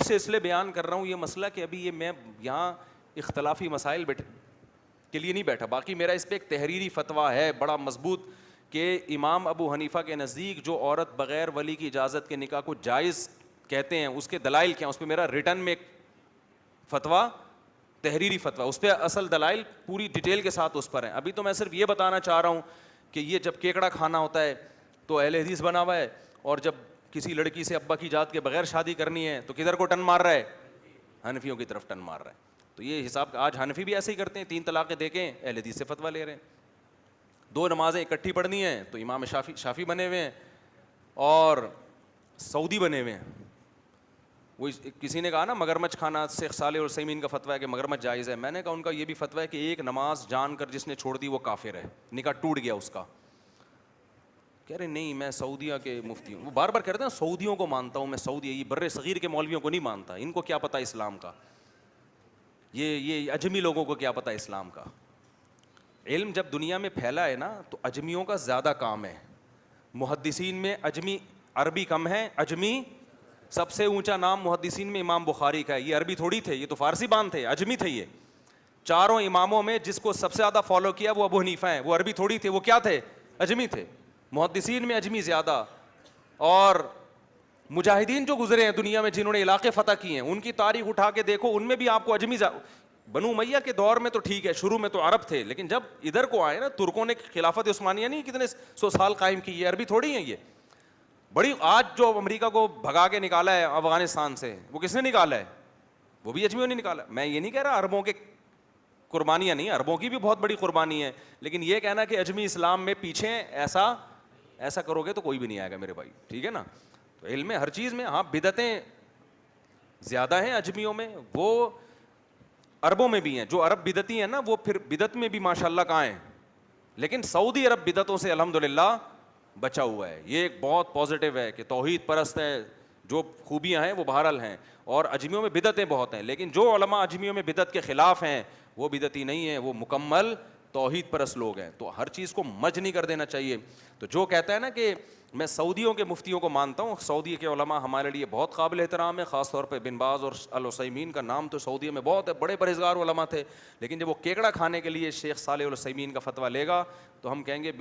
سے اس لیے بیان کر رہا ہوں یہ مسئلہ کہ ابھی یہ میں یہاں اختلافی مسائل کے لیے نہیں بیٹھا. باقی میرا اس پہ ایک تحریری فتویٰ ہے بڑا مضبوط کہ امام ابو حنیفہ کے نزدیک جو عورت بغیر ولی کی اجازت کے نکاح کو جائز کہتے ہیں اس کے دلائل کیا ہیں, اس پہ میرا ریٹن میں ایک فتویٰ, تحریری فتویٰ, اس پہ اصل دلائل پوری ڈیٹیل کے ساتھ اس پر ہیں. ابھی تو میں صرف یہ بتانا چاہ رہا ہوں کہ یہ جب کیکڑا کھانا ہوتا ہے تو اہل حدیث بنا ہوا ہے, اور جب کسی لڑکی سے ابا کی اجازت کے بغیر شادی کرنی ہے تو کدھر کو ٹن مار رہا ہے, حنفیوں کی طرف ٹن مار رہا ہے. تو یہ حساب آج حنفی بھی ایسے ہی کرتے ہیں, 3 طلاقیں دے کے اہل حدیث سے فتویٰ لے رہے ہیں. 2 نمازیں اکٹھی پڑھنی ہیں تو امام شافی بنے ہوئے ہیں اور سعودی بنے ہوئے ہیں. وہ کسی نے کہا نا مگرمچھ کھانا, شیخ صالح العثیمین کا فتویٰ ہے کہ مگرمچھ جائز ہے. میں نے کہا ان کا یہ بھی فتویٰ ہے کہ ایک نماز جان کر جس نے چھوڑ دی وہ کافر ہے, نکاح ٹوٹ گیا اس کا. کہہ رہے نہیں میں سعودیہ کے مفتی ہوں. وہ بار بار کہتے ہیں سعودیوں کو مانتا ہوں میں, سعودی یہ بر صغیر کے مولویوں کو نہیں مانتا, ان کو کیا پتہ اسلام کا, یہ اجمی لوگوں کو کیا پتہ اسلام کا. علم جب دنیا میں پھیلا ہے نا تو اجمیوں کا زیادہ کام ہے. محدثین میں اجمی عربی کم ہے, اجمی سب سے اونچا نام محدثین میں امام بخاری کا ہے. یہ عربی تھوڑی تھے, یہ تو فارسی بان تھے, اجمی تھے. یہ 4 اماموں میں جس کو سب سے زیادہ فالو کیا وہ ابو حنیفہ ہیں, وہ عربی تھوڑی تھے, وہ کیا تھے, اجمی تھے. محدثین میں اجمی زیادہ. اور مجاہدین جو گزرے ہیں دنیا میں جنہوں نے علاقے فتح کیے ہیں ان کی تاریخ اٹھا کے دیکھو, ان میں بھی آپ کو اجمی بنو امیہ کے دور میں تو ٹھیک ہے, شروع میں تو عرب تھے, لیکن جب ادھر کو آئے نا ترکوں نے خلافت عثمانیہ نہیں کتنے 100 سال قائم کی, یہ عربی تھوڑی ہیں. یہ بڑی آج جو امریکہ کو بھگا کے نکالا ہے افغانستان سے, وہ کس نے نکالا ہے, وہ بھی اجمیوں نے نکالا. میں یہ نہیں کہہ رہا عربوں کے قربانیاں نہیں, عربوں کی بھی بہت بڑی قربانی ہے, لیکن یہ کہنا کہ اجمی اسلام میں پیچھے ایسا کرو گے تو کوئی بھی نہیں آئے گا میرے بھائی, ٹھیک ہے نا. تو علم میں ہر چیز میں ہاں بدعتیں زیادہ ہیں اجمیوں میں, وہ عربوں میں بھی ہیں. جو عرب بدعتی ہیں نا وہ پھر بدعت میں بھی ماشاءاللہ کہاں ہیں, لیکن سعودی عرب بدعتوں سے الحمدللہ بچا ہوا ہے. یہ ایک بہت پازیٹیو ہے کہ توحید پرست ہے, جو خوبیاں ہیں وہ بہرحال ہیں. اور اجمیوں میں بدعتیں بہت ہیں, لیکن جو علماء اجمیوں میں بدعت کے خلاف ہیں وہ بدعتی نہیں ہیں, وہ مکمل توحید پرست لوگ ہیں. تو ہر چیز کو مرج نہیں کر دینا چاہیے. تو جو کہتا ہے نا کہ میں سعودیوں کے مفتیوں کو مانتا ہوں, سعودی کے علماء ہمارے لیے بہت قابل احترام ہے, خاص طور پہ بن باز اور العثیمین کا نام تو سعودیہ میں بہت ہے, بڑے پرہیزگار علماء تھے. لیکن جب وہ کیکڑا کھانے کے لیے شیخ صالح العثیمین کا فتویٰ لے گا تو ہم کہیں گے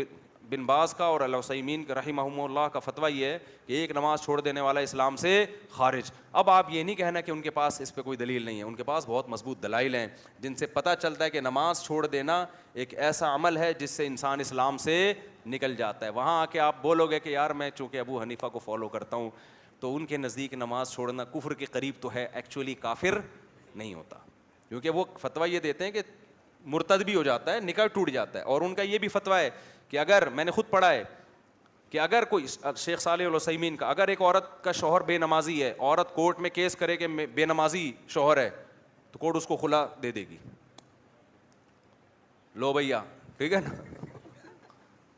بن باز کا اور العثیمین کا رحمہم اللہ کا فتویٰ یہ ہے کہ ایک نماز چھوڑ دینے والا اسلام سے خارج. اب آپ یہ نہیں کہنا کہ ان کے پاس اس پہ کوئی دلیل نہیں ہے, ان کے پاس بہت مضبوط دلائل ہیں جن سے پتہ چلتا ہے کہ نماز چھوڑ دینا ایک ایسا عمل ہے جس سے انسان اسلام سے نکل جاتا ہے. وہاں آ کے آپ بولو گے کہ یار میں چونکہ ابو حنیفہ کو فالو کرتا ہوں تو ان کے نزدیک نماز چھوڑنا کفر کے قریب تو ہے, ایکچولی کافر نہیں ہوتا, کیونکہ وہ فتویٰ یہ دیتے ہیں کہ مرتد بھی ہو جاتا ہے, نکاح ٹوٹ جاتا ہے. اور ان کا یہ بھی فتویٰ ہے کہ اگر میں نے خود پڑھا ہے کہ اگر کوئی شیخ صالح العثیمین کا, اگر ایک عورت کا شوہر بے نمازی ہے, عورت کورٹ میں کیس کرے کہ بے نمازی شوہر ہے تو کورٹ اس کو خلا دے دے گی. لو بھیا ٹھیک ہے نا,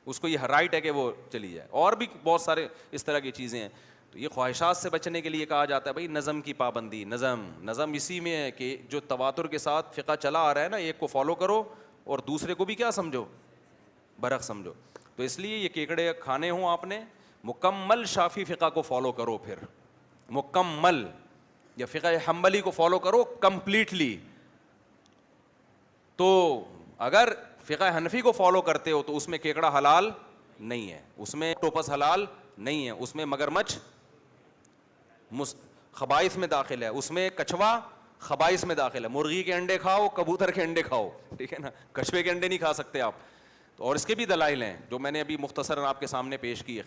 اس کو یہ رائٹ ہے کہ وہ چلی جائے. اور بھی بہت سارے اس طرح کی چیزیں ہیں. تو یہ خواہشات سے بچنے کے لیے کہا جاتا ہے بھائی نظم کی پابندی. نظم اسی میں ہے کہ جو تواتر کے ساتھ فقہ چلا آ رہا ہے نا, ایک کو فالو کرو اور دوسرے کو بھی کیا سمجھو, برحق سمجھو. تو اس لیے یہ کیکڑے کھانے ہوں آپ نے, مکمل شافی فقہ کو فالو کرو, پھر مکمل, یا فقہ حنبلی کو فالو کرو کمپلیٹلی. تو اگر فقہ حنفی کو فالو کرتے ہو تو اس میں کیکڑا حلال نہیں ہے, اس میں ٹوپس حلال نہیں ہے, اس میں مگرمچھ خبائث میں داخل ہے, اس میں کچھوا خبائث میں داخل ہے. مرغی کے انڈے کھاؤ, کبوتر کے انڈے کھاؤ, ٹھیک ہے نا, کچھوے کے انڈے نہیں کھا سکتے آپ. اور اس کے بھی دلائل ہیں جو میں نے ابھی مختصراً آپ کے سامنے پیش کیے.